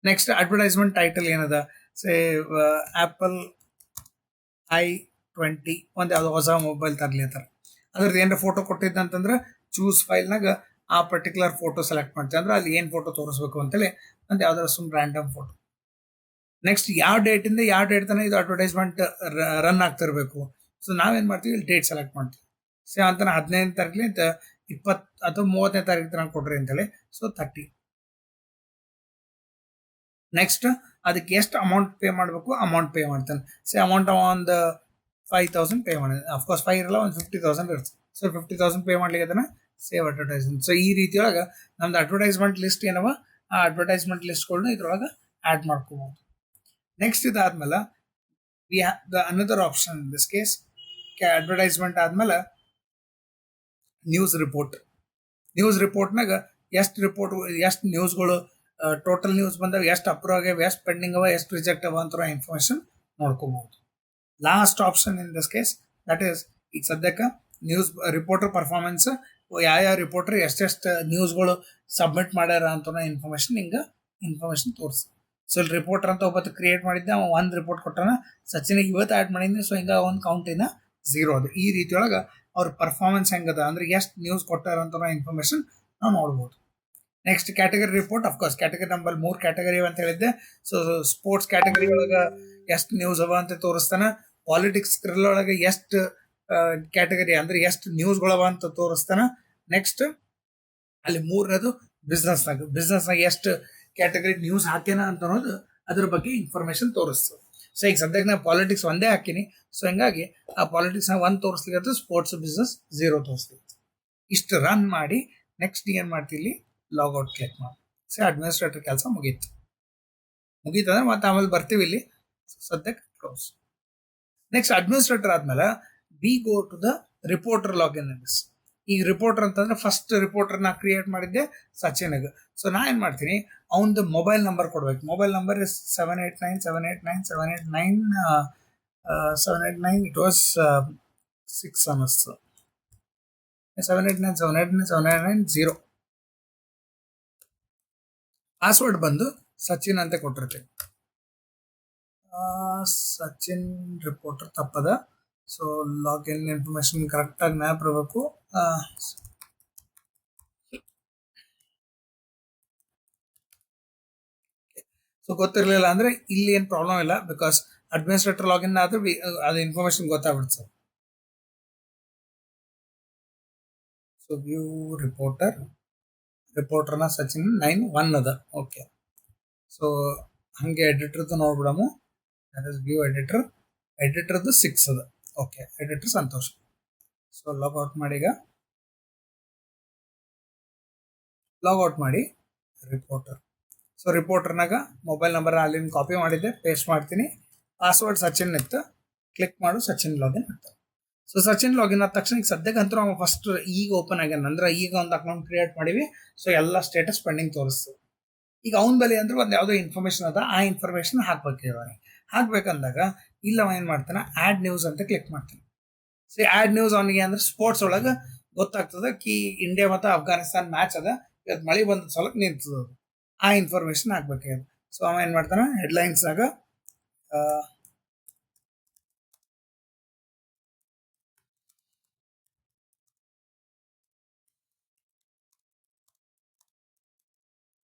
Next advertisement title ಏನದ, ಆ್ಯಪಲ್ i20 ಒಂದು ಯಾವುದೋ ಹೊಸ ಮೊಬೈಲ್ ತರಲಿ ಅಂತಾರೆ. ಅದ್ರದ್ದು ಏನಾರ ಫೋಟೋ ಕೊಟ್ಟಿದ್ದಂತಂದ್ರೆ ಚೂಸ್ ಫೈಲ್ನಾಗ ಆ ಪರ್ಟಿಕ್ಯುಲರ್ ಫೋಟೋ ಸೆಲೆಕ್ಟ್ ಮಾಡ್ತೀವಿ. ಅಂದ್ರೆ ಅಲ್ಲಿ ಏನು ಫೋಟೋ ತೋರಿಸ್ಬೇಕು ಅಂತೇಳಿ ಒಂದು ಯಾವ್ದಾದ್ರು ಸುಮ್ಮನೆ ರ್ಯಾಂಡಮ್ ಫೋಟೋ. ನೆಕ್ಸ್ಟ್ ಯಾವ ಡೇಟಿಂದ ಯಾವ ಡೇಟ್ ತನಕ ಇದು ಅಡ್ವರ್ಟೈಸ್ಮೆಂಟ್ ರನ್ ಆಗ್ತಿರ್ಬೇಕು. ಸೊ ನಾವೇನು ಮಾಡ್ತೀವಿ, ಇಲ್ಲಿ ಡೇಟ್ ಸೆಲೆಕ್ಟ್ ಮಾಡ್ತೀವಿ. ಸೊ ಅಂತ 15ನೇ ತಾರೀಕಿಂದ 20 ಅಥವಾ 30ನೇ ತಾರೀಕು ತನಕ ಕೊಡ್ರಿ ಅಂತೇಳಿ. ಸೊ 30. ನೆಕ್ಸ್ಟ್ ಅದಕ್ಕೆ ಎಷ್ಟು ಅಮೌಂಟ್ ಪೇ ಮಾಡಬೇಕು, ಅಮೌಂಟ್ ಪೇ ಮಾಡ್ತಾನೆ. ಸೊ ಅಮೌಂಟ್ ಒಂದು 5,000 ಪೇ ಮಾಡಿದೆ. ಅಫ್ಕೋರ್ಸ್ 5 ಇರಲ್ಲ, ಒಂದು 50,000 ಇರುತ್ತೆ. ಸೊ 50,000 ಪೇ ಮಾಡ್ಲಿಕ್ಕೆ ಅದನ್ನ ಸೇವ್ ಅಡ್ವರ್ಟೈಸ್ಮೆಂಟ್. ಸೊ ಈ ರೀತಿಯೊಳಗೆ ನಮ್ದು ಅಡ್ವರ್ಟೈಸ್ಮೆಂಟ್ ಲಿಸ್ಟ್ ಏನವ, ಆ ಅಡ್ವರ್ಟೈಸ್ಮೆಂಟ್ ಲಿಸ್ಟ್ಗಳನ್ನ ಇದ್ರೊಳಗೆ ಆ್ಯಡ್ ಮಾಡ್ಕೋಬಹುದು. ನೆಕ್ಸ್ಟ್ ಇದಾದ್ಮೇಲೆ we have the another option in this case. Advertisement ಆದ್ಮೇಲೆ ನ್ಯೂಸ್ ರಿಪೋರ್ಟ್. ನ್ಯೂಸ್ ರಿಪೋರ್ಟ್ನಾಗ ಎಷ್ಟು ನ್ಯೂಸ್ಗಳು ಟೋಟಲ್ ನ್ಯೂಸ್ ಬಂದವ, ಎಷ್ಟು ಅಪ್ರೂವ್ ಆಗ್ಯಾವ, ಎಷ್ಟು ಪೆಂಡಿಂಗ್ ಅವ, ಎಷ್ಟು ರಿಜೆಕ್ಟ್ ಅವ ಅಂತ ಇನ್ಫಾರ್ಮೇಶನ್ ನೋಡ್ಕೋಬಹುದು. Last option in this case that is, ಈಗ ಸದ್ಯಕ್ಕೆ ನ್ಯೂಸ್ ರಿಪೋರ್ಟರ್ ಪರ್ಫಾರ್ಮೆನ್ಸ್, ಯಾವ ರಿಪೋರ್ಟರ್ ಎಷ್ಟೆಷ್ಟು ನ್ಯೂಸ್ಗಳು ಸಬ್ಮಿಟ್ ಮಾಡ್ಯಾರ ಅಂತ ಇನ್ಫಾರ್ಮೇಶನ್ ತೋರಿಸಿ. ಸೊ ಇಲ್ಲಿ ರಿಪೋರ್ಟರ್ ಅಂತ ಒಬ್ಬತ್ತು ಕ್ರಿಯೇಟ್ ಮಾಡಿದ್ದೆ, ಅವ ಒಂದು ರಿಪೋರ್ಟ್ ಕೊಟ್ಟಾನ, ಸಚಿನಿಗೆ ಇವತ್ತು ಆ್ಯಡ್ ಮಾಡಿದ್ದೆ. ಸೊ ಹಿಂಗೆ ಒಂದು ಕೌಂಟಿನ 0 ಅದು. ಈ ರೀತಿಯೊಳಗೆ ಅವ್ರ ಪರ್ಫಾರ್ಮೆನ್ಸ್ ಹೆಂಗದ ಅಂದ್ರೆ ಎಷ್ಟು ನ್ಯೂಸ್ ಕೊಟ್ಟಾರ ಅಂತ ಇನ್ಫಾರ್ಮೇಶನ್ ನಾವು ನೋಡ್ಬೋದು. Next category report. Of course category ನಂಬಲ್ಲಿ 3 ಕ್ಯಾಟಗರಿ ಅಂತ ಹೇಳಿದ್ದೆ. ಸೊ ಸ್ಪೋರ್ಟ್ಸ್ ಕ್ಯಾಟಗರಿ ಒಳಗೆ ಎಷ್ಟು ನ್ಯೂಸ್ ಅವ ಅಂತ ತೋರಿಸ್ತಾನ. ಪಾಲಿಟಿಕ್ಸ್ ಒಳಗೆ ಎಷ್ಟು ಕ್ಯಾಟಗರಿ ಅಂದ್ರೆ ಎಷ್ಟು ನ್ಯೂಸ್ಗಳವ ಅಂತ ತೋರಿಸ್ತಾನ. ನೆಕ್ಸ್ಟ್ ಅಲ್ಲಿ 3ನೇದು ಬಿಸ್ನೆಸ್ನಾಗ ಎಷ್ಟು ಕ್ಯಾಟಗರಿ ನ್ಯೂಸ್ ಹಾಕ್ಯಾನ ಅಂತ ಅನ್ನೋದು ಅದ್ರ ಬಗ್ಗೆ ಇನ್ಫಾರ್ಮೇಶನ್ ತೋರಿಸ್ತದೆ. ಸೊ ಈಗ ಸದ್ಯಕ್ಕೆ ನಾನು ಪಾಲಿಟಿಕ್ಸ್ ಒಂದೇ ಹಾಕಿನಿ. ಸೊ ಹಿಂಗಾಗಿ ಆ ಪಾಲಿಟಿಕ್ಸ್ನ 1 ತೋರಿಸ್ಲಿಕ್ಕೆ, ಸ್ಪೋರ್ಟ್ಸ್ ಬಿಸ್ನೆಸ್ 0 ತೋರಿಸ್ಲಿಕ್ಕೆ. ಇಷ್ಟು ರನ್ ಮಾಡಿ ನೆಕ್ಸ್ಟ್ ಏನು ಮಾಡ್ತೀವಿ, ಲಾಗೌಟ್ ಕ್ಲಿಕ್ ಮಾಡಿ. ಸೊ ಅಡ್ಮಿನಿಸ್ಟ್ರೇಟರ್ ಕೆಲಸ ಮುಗೀತಂದ್ರೆ ಮತ್ತೆ ಆಮೇಲೆ ಬರ್ತೀವಿ ಇಲ್ಲಿ. ಸದ್ಯಕ್ಕೆ ಕ್ಲೋಸ್. ನೆಕ್ಸ್ಟ್ ಅಡ್ಮಿನಿಸ್ಟ್ರೇಟರ್ ಆದ್ಮೇಲೆ we go to the reporter login. ಈಗ ರಿಪೋರ್ಟರ್ ಅಂತಂದ್ರೆ ಫಸ್ಟ್ ರಿಪೋರ್ಟರ್ ನಾ ಕ್ರಿಯೇಟ್ ಮಾಡಿದ್ದೆ ಸಚಿನ್ಗೆ. ಸೊ ನಾ ಏನು ಮಾಡ್ತೀನಿ, ಅವನದು ಮೊಬೈಲ್ ನಂಬರ್ ಕೊಡ್ಬೇಕು. Mobile number is 789 it was 6 ಅನ್ನಿಸ್ತು. 789 ಪಾಸ್ವರ್ಡ್ ಬಂದು ಸಚಿನ್ ಅಂತ ಕೊಟ್ಟಿರ್ತೀವಿ. ಸಚಿನ್ ರಿಪೋರ್ಟರ್ ತಪ್ಪದ. ಸೊ ಲಾಗಿನ್ ಇನ್ಫಾರ್ಮೇಶನ್ ಕರೆಕ್ಟಾಗಿ ಮ್ಯಾಪ್ ಇರಬೇಕು. ಸೊ ಗೊತ್ತಿರಲಿಲ್ಲ ಅಂದ್ರೆ ಇಲ್ಲಿ ಏನು ಪ್ರಾಬ್ಲಮ್ ಇಲ್ಲ, ಬಿಕಾಸ್ ಅಡ್ಮಿನಿಸ್ಟ್ರೇಟರ್ ಲಾಗಿನ್ ಆದ್ರೆ ಅದು ಇನ್ಫಾರ್ಮೇಶನ್ ಗೊತ್ತಾಗ್ಬಿಡ್ತು. ಸೊ ವ್ಯೂ ರಿಪೋರ್ಟರ್ನ ಸಚಿನ್ 9-1 ಅದ. ಓಕೆ, ಸೊ ಹಂಗೆ ಎಡಿಟರ್ದು ನೋಡ್ಬಿಡಮು. ದಟ್ ಇಸ್ ವ್ಯೂ ಎಡಿಟರ್ದು 6 ಅದ. Okay, editor Santosh. So logout ಮಾಡಿ ರಿಪೋರ್ಟರ್. ಸೊ ರಿಪೋರ್ಟರ್ನಾಗ ಮೊಬೈಲ್ ನಂಬರ್ ಅಲ್ಲಿಂದ ಕಾಪಿ ಮಾಡಿದ್ದೆ, ಪೇಸ್ಟ್ ಮಾಡ್ತೀನಿ. ಪಾಸ್ವರ್ಡ್ ಸಚಿನ್ ಇತ್ತು, ಕ್ಲಿಕ್ ಮಾಡು, ಸಚಿನ್ ಲಾಗಿನ್ ಆಗ್ತದೆ. ಸೊ ಸಚಿನ್ ಲಾಗಿನ್ ಆದ ತಕ್ಷಣ ಈಗ ಸದ್ಯಕ್ಕಂತೂ ನಾವು ಫಸ್ಟ್ ಈಗ ಓಪನ್ ಆಗ್ಯಾನ ಅಂದ್ರೆ ಈಗ ಒಂದು ಅಕೌಂಟ್ ಕ್ರಿಯೇಟ್ ಮಾಡಿವಿ. ಸೊ ಎಲ್ಲ ಸ್ಟೇಟಸ್ ಪೆಂಡಿಂಗ್ ತೋರಿಸ್ತದೆ. ಈಗ ಅವನ ಬಳಿ ಅಂದ್ರೆ ಒಂದು ಯಾವುದೋ ಇನ್ಫಾರ್ಮೇಶನ್ ಅದ, ಆ ಇನ್ಫಾರ್ಮೇಶನ್ ಹಾಕ್ಬೇಕಂದಾಗ ಇಲ್ಲ ಅವ ಏನು ಮಾಡ್ತಾನೆ, ಆ್ಯಡ್ ನ್ಯೂಸ್ ಅಂತ ಕ್ಲಿಕ್ ಮಾಡ್ತಾನೆ. ಸೊ ಆ್ಯಡ್ ನ್ಯೂಸ್ ಅವನಿಗೆ ಅಂದ್ರೆ ಸ್ಪೋರ್ಟ್ಸ್ ಒಳಗೆ ಗೊತ್ತಾಗ್ತದೆ ಕಿ ಇಂಡಿಯಾ ಮತ್ತು ಅಫ್ಘಾನಿಸ್ತಾನ್ ಮ್ಯಾಚ್ ಅದ, ಇವತ್ತು ಮಳೆ ಬಂದ ಸಲಕ್ಕೆ ನಿಂತದ, ಆ ಇನ್ಫಾರ್ಮೇಶನ್ ಹಾಕ್ಬೇಕಾಗ್ಯದ. ಸೊ ಅವ ಏನು ಮಾಡ್ತಾನೆ, ಹೆಡ್ಲೈನ್ಸ್ನಾಗ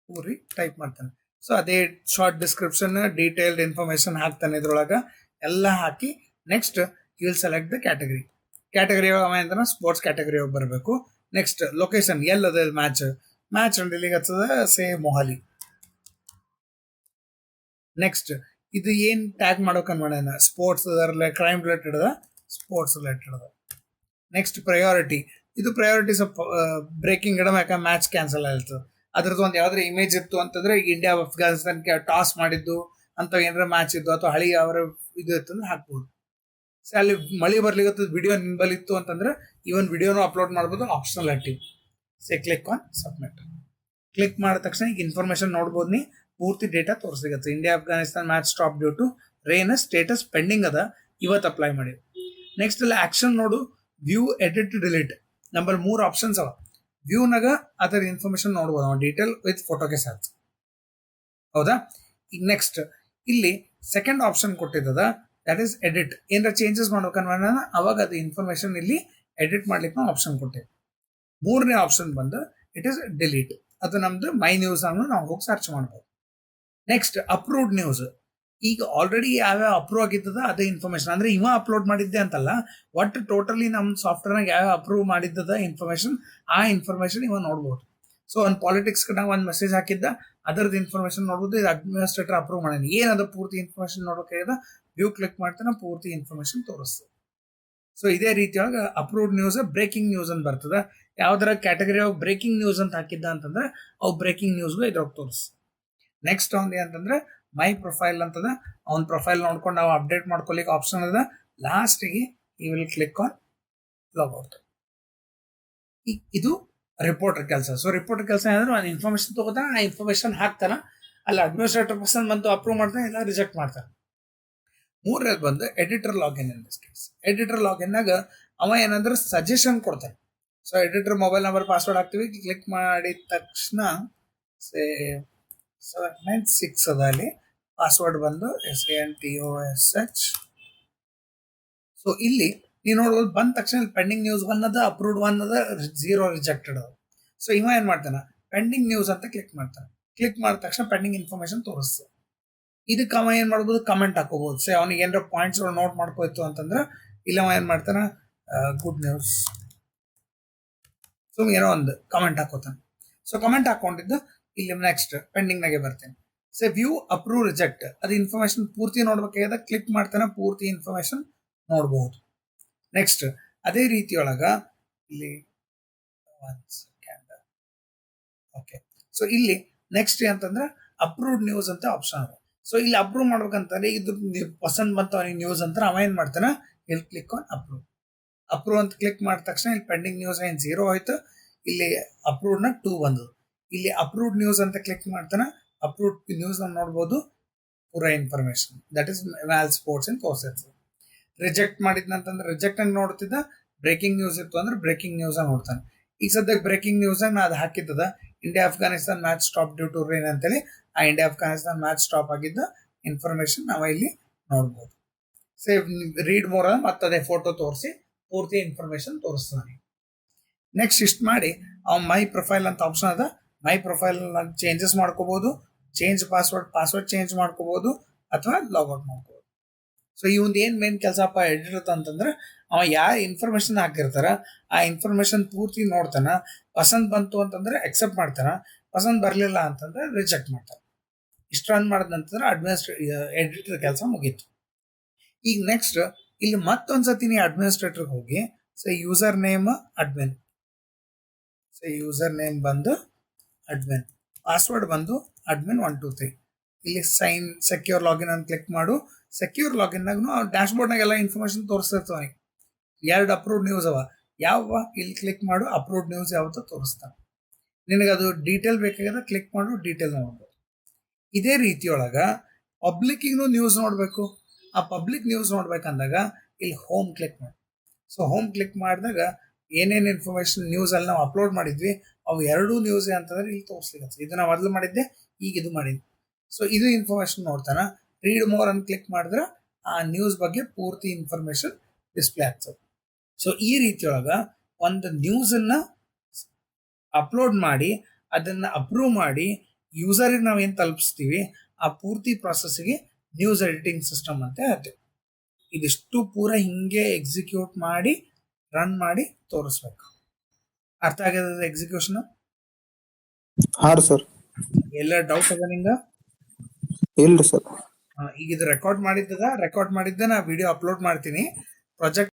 ಪೂರಿ ಟೈಪ್ ಮಾಡ್ತಾನೆ. ಸೊ ಅದೇ ಶಾರ್ಟ್ ಡಿಸ್ಕ್ರಿಪ್ಷನ್, ಡೀಟೇಲ್ಡ್ ಇನ್ಫಾರ್ಮೇಶನ್ ಹಾಕ್ತಾನೆ ಇದ್ರೊಳಗೆ ಎಲ್ಲ ಹಾಕಿ. Next you will select the category ಅವ ಅಂದ್ರೆ ಸ್ಪೋರ್ಟ್ಸ್ ಕ್ಯಾಟಗರಿ ಬರಬೇಕು. ನೆಕ್ಸ್ಟ್ ಲೊಕೇಶನ್ ಎಲ್ಲದ ಮ್ಯಾಚ್ ಇಲ್ಲಿಗೆ ಹತ್ತದ ಸೇ ಮೊಹಾಲಿ. ನೆಕ್ಸ್ಟ್ ಇದು ಏನು ಟ್ಯಾಗ್ ಮಾಡೋಕೆ ಮಾಡೋಣ, ಸ್ಪೋರ್ಟ್ಸ್ ಕ್ರೈಮ್ ರಿಲೇಟೆಡ್ ಅದ, ಸ್ಪೋರ್ಟ್ಸ್ ರಿಲೇಟೆಡ್ ಅದ. ನೆಕ್ಸ್ಟ್ ಇದು ಪ್ರಯಾರಿಟಿ ಸ್ವಲ್ಪ ಬ್ರೇಕಿಂಗ್ ಇಡಮ್, ಯಾಕಂದ್ರೆ ಮ್ಯಾಚ್ ಕ್ಯಾನ್ಸಲ್ ಆಯ್ತದೆ. ಅದ್ರದ್ದು ಒಂದು ಯಾವ್ದಾರ ಇಮೇಜ್ ಇತ್ತು ಅಂತಂದ್ರೆ ಇಂಡಿಯಾ ಅಫ್ಘಾನಿಸ್ತಾನಕ್ಕೆ ಟಾಸ್ ಮಾಡಿದ್ದು ಅಂತ ಏನಾರ ಮ್ಯಾಚ್ ಇದ್ದು ಅಥವಾ ಹಳಿ ಅವರ ಇದು ಇತ್ತು ಅಂದ್ರೆ ಹಾಕ್ಬೋದು. ಸೊ ಅಲ್ಲಿ ಮಳೆ ಬರ್ಲಿಕ್ಕೆ ವಿಡಿಯೋ ನಿಂಬಲ್ಲಿ ಇತ್ತು ಅಂತಂದ್ರೆ ಇವನ್ ವಿಡಿಯೋನು ಅಪ್ಲೋಡ್ ಮಾಡ್ಬೋದು, optional active. Say click on submit. Click ಮಾಡಿದ ತಕ್ಷಣ ಈಗ ಇನ್ಫಾರ್ಮೇಶನ್ ನೋಡ್ಬೋದು, ನೀ ಪೂರ್ತಿ ಡೇಟಾ ತೋರಿಸ್ಲಿಕ್ಕೆ. India Afghanistan match stop due to rain, status pending ಅದ, ಇವತ್ತು ಅಪ್ಲೈ ಮಾಡಿ. ನೆಕ್ಸ್ಟ್ ಅಲ್ಲಿ ಆಕ್ಷನ್ ನೋಡು, view edit delete number 3 options ಅವ. ವ್ಯೂನಾಗ ಅದರ ಇನ್ಫಾರ್ಮೇಶನ್ ನೋಡ್ಬೋದು ನಾವು, ಡೀಟೇಲ್ ವಿತ್ ಫೋಟೋಗೆ ಸಾಕು. ಹೌದಾ? ಈಗ ನೆಕ್ಸ್ಟ್ ಇಲ್ಲಿ ಸೆಕೆಂಡ್ ಆಪ್ಷನ್ ಕೊಟ್ಟಿದ್ದದ, ದಟ್ ಈಸ್ ಎಡಿಟ್. ಏನಾರ ಚೇಂಜಸ್ ಮಾಡ್ಬೇಕನ್ನ ಅವಾಗ ಅದು ಇನ್ಫಾರ್ಮೇಶನ್ ಇಲ್ಲಿ ಎಡಿಟ್ ಮಾಡ್ಲಿಕ್ಕೆ ನಾವು ಆಪ್ಷನ್ ಕೊಟ್ಟೇವೆ. 3ನೇ ಆಪ್ಷನ್ ಬಂದು ಇಟ್ ಈಸ್ ಡಿಲೀಟ್. ಅದು ನಮ್ದು ಮೈ ನ್ಯೂಸ್ ಅನ್ನು ನಾವು ಹೋಗಿ ಸರ್ಚ್ ಮಾಡ್ಬೋದು. Next approved news. ಈಗ ಆಲ್ರೆಡಿ ಯಾವ್ಯಾವ ಅಪ್ರೂವ್ ಆಗಿದ್ದದ ಅದೇ ಇನ್ಫಾರ್ಮೇಶನ್, ಅಂದ್ರೆ ಇವ ಅಪ್ಲೋಡ್ ಮಾಡಿದ್ದೆ ಅಂತಲ್ಲ, ಒಟ್ಟು ಟೋಟಲಿ ನಮ್ಮ ಸಾಫ್ಟ್ವೇರ್ನಾಗ ಯಾವ್ಯಾವ ಅಪ್ರೂವ್ ಮಾಡಿದ್ದದ ಇನ್ಫಾರ್ಮೇಶನ್, ಆ ಇನ್ಫಾರ್ಮೇಶನ್ ಇವ ನೋಡ್ಬೋದು. ಸೊ ಒಂದು ಪಾಲಿಟಿಕ್ಸ್ ಕಡೆ ಒಂದು ಮೆಸೇಜ್ ಹಾಕಿದ್ದ, ಅದರದ್ದು ಇನ್ಫಾರ್ಮೇಶನ್ ನೋಡ್ಬೋದು. ಇದು ಅಡ್ಮಿನಿಸ್ಟ್ರೇಟರ್ ಅಪ್ರೂವ್ ಮಾಡಿ ಏನದ ಪೂರ್ತಿ ಇನ್ಫಾರ್ಮೇಶನ್ ನೋಡೋಕೆ ವ್ಯೂ ಕ್ಲಿಕ್ ಮಾಡ್ತಾನೆ, ಪೂರ್ತಿ ಇನ್ಫಾರ್ಮೇಶನ್ ತೋರಿಸ್ತದೆ. ಸೊ ಇದೇ ರೀತಿಯೊಳಗ ಅಪ್ರೂವ್ಡ್ ನ್ಯೂಸ್ ಬ್ರೇಕಿಂಗ್ ನ್ಯೂಸ್ ಅಂತ ಬರ್ತದ. ಯಾವ್ದಾರ ಕ್ಯಾಟಗರಿ ಆಫ್ ಬ್ರೇಕಿಂಗ್ ನ್ಯೂಸ್ ಅಂತ ಹಾಕಿದ್ದ ಅಂತಂದ್ರೆ ಅವು ಬ್ರೇಕಿಂಗ್ ನ್ಯೂಸ್ಗೂ ಇದ್ರೊಳಗೆ ತೋರಿಸ್. ನೆಕ್ಸ್ಟ್ ಅವ್ನು ಏನಂತಂದ್ರೆ ಮೈ ಪ್ರೊಫೈಲ್ ಅಂತದ. ಅವ್ನ ಪ್ರೊಫೈಲ್ ನೋಡ್ಕೊಂಡು ನಾವು ಅಪ್ಡೇಟ್ ಮಾಡ್ಕೊಲಿಕ್ಕೆ ಆಪ್ಷನ್ ಅದ. ಲಾಸ್ಟಿಗೆ ಈ ವಿಲ್ ಕ್ಲಿಕ್ ಆನ್ ಲಾಗ್ಔಟ್. ಇದು ರಿಪೋರ್ಟರ್ ಕೆಲಸ. ಸೊ ರಿಪೋರ್ಟರ್ ಕೆಲಸ ಏನಂದ್ರೆ ಒಂದು ಇನ್ಫಾರ್ಮೇಶನ್ ತಗೋತಾನ, ಆ ಇನ್ಫಾರ್ಮೇಶನ್ ಹಾಕ್ತಾನ, ಅಲ್ಲ ಅಡ್ಮಿನಿಸ್ಟ್ರೇಟರ್ ಪರ್ಸನ್ ಬಂದು ಅಪ್ರೂವ್ ಮಾಡ್ತಾನೆ ಇಲ್ಲ ರಿಜೆಕ್ಟ್ ಮಾಡ್ತಾನೆ. ಮೂರನೇದು ಬಂದು editor login in this case. Editor ಲಾಗಿನ್ನಾಗ ಅವ ಏನಂದ್ರೆ ಸಜೆಷನ್ ಕೊಡ್ತಾನೆ. So editor mobile number password ಹಾಕ್ತೀವಿ, ಕ್ಲಿಕ್ ಮಾಡಿದ ತಕ್ಷಣ 796 ಅದ ಅಲ್ಲಿ ಪಾಸ್ವರ್ಡ್ ಬಂದು SANTOSH. ಸೊ ಇಲ್ಲಿ ನೀವು ನೋಡ್ಬೋದು ಬಂದ ತಕ್ಷಣ ಪೆಂಡಿಂಗ್ ನ್ಯೂಸ್ 1 ಅದ, ಅಪ್ರೂವ್ಡ್ 1 ಅದ, 0 ರಿಜೆಕ್ಟೆಡ್ ಅದ. ಸೊ ಇವ ಏನ್ ಮಾಡ್ತಾನ ಪೆಂಡಿಂಗ್ ನ್ಯೂಸ್ ಅಂತ ಕ್ಲಿಕ್ ಮಾಡ್ತಾನೆ. ಕ್ಲಿಕ್ ಮಾಡಿದ ತಕ್ಷಣ ಪೆಂಡಿಂಗ್ ಇನ್ಫಾರ್ಮೇಶನ್ ತೋರಿಸ್ತದೆ. ಇದಕ್ಕೆ ಅವ ಏನ್ ಮಾಡ್ಬೋದು ಕಮೆಂಟ್ ಹಾಕೋಬಹುದು. ಸೊ ಅವನಿಗೆ ಏನಾರ ಪಾಯಿಂಟ್ಸ್ ನೋಟ್ ಮಾಡ್ಕೋಯ್ತು ಅಂತಂದ್ರೆ ಇಲ್ಲ ಅವ ಏನ್ ಮಾಡ್ತಾನ ಗುಡ್ ನ್ಯೂಸ್ ಸೊ ಏನೋ ಒಂದು ಕಮೆಂಟ್ ಹಾಕೋತಾನೆ. ಸೊ ಕಮೆಂಟ್ ಹಾಕೊಂಡಿದ್ದು ಇಲ್ಲಿ ನೆಕ್ಸ್ಟ್ ಪೆಂಡಿಂಗ್ ನಾಗೆ ಬರ್ತೇನೆ. ಸೊ ವ್ಯೂ ಅಪ್ರೂವ್ ರಿಜೆಕ್ಟ್ ಅದು ಇನ್ಫಾರ್ಮೇಶನ್ ಪೂರ್ತಿ ನೋಡ್ಬೇಕಾಗಿದೆ, ಕ್ಲಿಕ್ ಮಾಡ್ತಾನೆ ಪೂರ್ತಿ ಇನ್ಫಾರ್ಮೇಶನ್ ನೋಡಬಹುದು. ನೆಕ್ಸ್ಟ್ ಅದೇ ರೀತಿಯೊಳಗ ಇಲ್ಲಿ ಓಕೆ. ಸೊ ಇಲ್ಲಿ ನೆಕ್ಸ್ಟ್ ಅಂತಂದ್ರೆ ಅಪ್ರೂವ್ಡ್ ನ್ಯೂಸ್ ಅಂತ ಆಪ್ಷನ್ ಅದ. ಸೊ ಇಲ್ಲಿ ಅಪ್ರೂವ್ ಮಾಡ್ಬೇಕಂತಂದ್ರೆ ಇದು ಪಸಂದ್ ಬಂತು ಅವನಿಗೆ ನ್ಯೂಸ್ ಅಂತ ಅವ ಏನ್ ಮಾಡ್ತಾನ ಇಲ್ಲಿ ಕ್ಲಿಕ್ ಆನ್ ಅಪ್ರೂವ್. ಅಪ್ರೂವ್ ಅಂತ ಕ್ಲಿಕ್ ಮಾಡಿದ ತಕ್ಷಣ ಇಲ್ಲಿ ಪೆಂಡಿಂಗ್ ನ್ಯೂಸ್ ಏನು 0 ಆಯ್ತು, ಇಲ್ಲಿ ಅಪ್ರೂವ್ಡ್ ನ 2 ಬಂದು. ಇಲ್ಲಿ ಅಪ್ರೂವ್ಡ್ ನ್ಯೂಸ್ ಅಂತ ಕ್ಲಿಕ್ ಮಾಡ್ತಾನೆ, ಅಪ್ರೂವ್ಡ್ ನ್ಯೂಸ್ ನೋಡ್ಬೋದು ಪೂರ information that is well sports in courses. Reject ಮಾಡಿದ್ನಂತಂದ್ರೆ ರಿಜೆಕ್ಟ್ ಅಂತ ನೋಡ್ತಿದ್ದ, ಬ್ರೇಕಿಂಗ್ ನ್ಯೂಸ್ ಇತ್ತು ಅಂದ್ರೆ ಬ್ರೇಕಿಂಗ್ ನ್ಯೂಸ್ ನೋಡ್ತಾನೆ. ಈಗ ಸದ್ಯಕ್ಕೆ ಬ್ರೇಕಿಂಗ್ ನ್ಯೂಸ್ ನಾ ಅದು ಹಾಕಿದ್ದದ India Afghanistan match stop due to rain ಅಂತೇಳಿ. ಆ ಇಂಡಿಯಾ ಅಫ್ಘಾನಿಸ್ತಾನ್ ಮ್ಯಾಚ್ ಸ್ಟಾಪ್ ಆಗಿದ್ದ ಇನ್ಫಾರ್ಮೇಶನ್ ನಾವು ಇಲ್ಲಿ ನೋಡ್ಬೋದು. ಸೇವ್ ರೀಡ್ ಮೋರ್ ಮತ್ತೆ ಅದೇ ಫೋಟೋ ತೋರಿಸಿ ಪೂರ್ತಿ ಇನ್ಫಾರ್ಮೇಶನ್ ತೋರಿಸ್ತಾನೆ. ನೆಕ್ಸ್ಟ್ ಇಷ್ಟು ಮಾಡಿ ಅವ್ನು ಮೈ ಪ್ರೊಫೈಲ್ ಅಂತ ಆಪ್ಷನ್ ಅದ. ಮೈ ಪ್ರೊಫೈಲ್ ಚೇಂಜಸ್ ಮಾಡ್ಕೋಬಹುದು, ಚೇಂಜ್ ಪಾಸ್ವರ್ಡ್ ಚೇಂಜ್ ಮಾಡ್ಕೋಬಹುದು ಅಥವಾ ಲಾಗ್ಔಟ್ ಮಾಡ್ಕೋಬಹುದು. ಸೊ ಈ ಒಂದು ಏನ್ ಮೇನ್ ಕೆಲಸಪ್ಪ ಎಡಿಟರ್ ಅಂತಂದ್ರೆ ಅವ ಯಾವ ಇನ್ಫಾರ್ಮೇಶನ್ ಹಾಕಿರ್ತಾರ ಆ ಇನ್ಫಾರ್ಮೇಶನ್ ಪೂರ್ತಿ ನೋಡ್ತಾನ. ಪಸಂದ್ ಬಂತು ಅಂತಂದ್ರೆ ಅಕ್ಸೆಪ್ಟ್ ಮಾಡ್ತಾನ, ಪಸಂದ್ ಬರ್ಲಿಲ್ಲ ಅಂತಂದ್ರೆ ರಿಜೆಕ್ಟ್ ಮಾಡ್ತಾನ. ಇಷ್ಟು ರನ್ ಮಾಡಿದಂತಂದ್ರೆ ಎಡಿಟರ್ ಕೆಲಸ ಮುಗೀತು. ಈಗ ನೆಕ್ಸ್ಟ್ ಇಲ್ಲಿ ಮತ್ತೊಂದ್ಸತಿ ನೀವು ಅಡ್ಮಿನಿಸ್ಟ್ರೇಟರ್ ಹೋಗಿ user name admin, user name ಬಂದು ಅಡ್ಮಿನ್, ಪಾಸ್ವರ್ಡ್ ಬಂದು ಅಡ್ಮಿನ್ 1 2 3. ಇಲ್ಲಿ ಸೈನ್ ಸೆಕ್ಯೂರ್ ಲಾಗಿನ್ ಅಂತ ಕ್ಲಿಕ್ ಮಾಡು. ಸೆಕ್ಯೂರ್ ಲಾಗಿನ್ನಾಗೂ ಡ್ಯಾಶ್ ಬೋರ್ಡ್ನಾಗ ಎಲ್ಲ ಇನ್ಫಾರ್ಮೇಶನ್ ತೋರಿಸ್ತಿರ್ತಾವ. ಅವನಿಗೆ 2 ಅಪ್ರೂವ್ಡ್ ನ್ಯೂಸ್ ಅವ, ಯಾವ ಇಲ್ಲಿ ಕ್ಲಿಕ್ ಮಾಡು ಅಪ್ರೂವ್ಡ್ ನ್ಯೂಸ್ ಯಾವತ್ತೋ ತೋರಿಸ್ತಾನೆ. ನಿನಗೆ ಅದು ಡೀಟೇಲ್ ಬೇಕಾಗಿದೆ ಕ್ಲಿಕ್ ಮಾಡು, ಡೀಟೇಲ್ ನೋಡ್ಬೋದು. ಇದೇ ರೀತಿಯೊಳಗ ಪಬ್ಲಿಕ್ಕಿಗೂ ನ್ಯೂಸ್ ನೋಡಬೇಕು. ಆ ಪಬ್ಲಿಕ್ ನ್ಯೂಸ್ ನೋಡ್ಬೇಕಂದಾಗ ಇಲ್ಲಿ ಹೋಮ್ ಕ್ಲಿಕ್ ಮಾಡಿ. ಸೊ ಹೋಮ್ ಕ್ಲಿಕ್ ಮಾಡಿದಾಗ ಏನೇನು ಇನ್ಫಾರ್ಮೇಶನ್ ನ್ಯೂಸ್ ಅಲ್ಲಿ ನಾವು ಅಪ್ಲೋಡ್ ಮಾಡಿದ್ವಿ ಅವು 2 ನ್ಯೂಸ್ ಅಂತಂದ್ರೆ ಇಲ್ಲಿ ತೋರಿಸ್ಲಿಕ್ಕೆ. ಇದು ನಾವು ಮೊದಲು ಮಾಡಿದ್ದೆ, ಈಗ ಇದು ಮಾಡಿದ್ವಿ. ಸೊ ಇದು ಇನ್ಫಾರ್ಮೇಶನ್ ನೋಡ್ತಾನ. ರೀಡ್ ಮೋರ್ ಅಂತ ಕ್ಲಿಕ್ ಮಾಡಿದ್ರೆ ಆ ನ್ಯೂಸ್ ಬಗ್ಗೆ ಪೂರ್ತಿ ಇನ್ಫಾರ್ಮೇಶನ್ ಡಿಸ್ಪ್ಲೇ ಆಗ್ತದೆ. ಸೊ ಈ ರೀತಿಯೊಳಗ ಒಂದು ನ್ಯೂಸ್ ಅನ್ನ ಅಪ್ಲೋಡ್ ಮಾಡಿ ಅದನ್ನ ಅಪ್ರೂವ್ ಮಾಡಿ ಯೂಸರಿಗೆ ನಾವೇನು ತಲುಪಿಸ್ತೀವಿ ಆ ಪೂರ್ತಿ ಪ್ರಾಸೆಸ್ಗೆ ನ್ಯೂಸ್ ಎಡಿಟಿಂಗ್ ಸಿಸ್ಟಮ್ ಅಂತ ಹೇಳ್ತೀವಿ. ಇದಿಷ್ಟು ಪೂರ ಹಿಂಗೆ ಎಕ್ಸಿಕ್ಯೂಟ್ ಮಾಡಿ ರನ್ ಮಾಡಿ ತೋರಿಸ್ಬೇಕು. ಅರ್ಥ ಆಗ್ಯದ ಎಕ್ಸಿಕ್ಯೂಷನ್? ಹಾಂ ಸರ್. ಎಲ್ಲ ಡೌಟ್ ಅದ ನಿಂಗ? ಇಲ್ರಿ ಸರ್. ಈಗ ಇದು ರೆಕಾರ್ಡ್ ಮಾಡಿದ್ದ ನಾ ವಿಡಿಯೋ ಅಪ್ಲೋಡ್ ಮಾಡ್ತೀನಿ. ಪ್ರಾಜೆಕ್ಟ್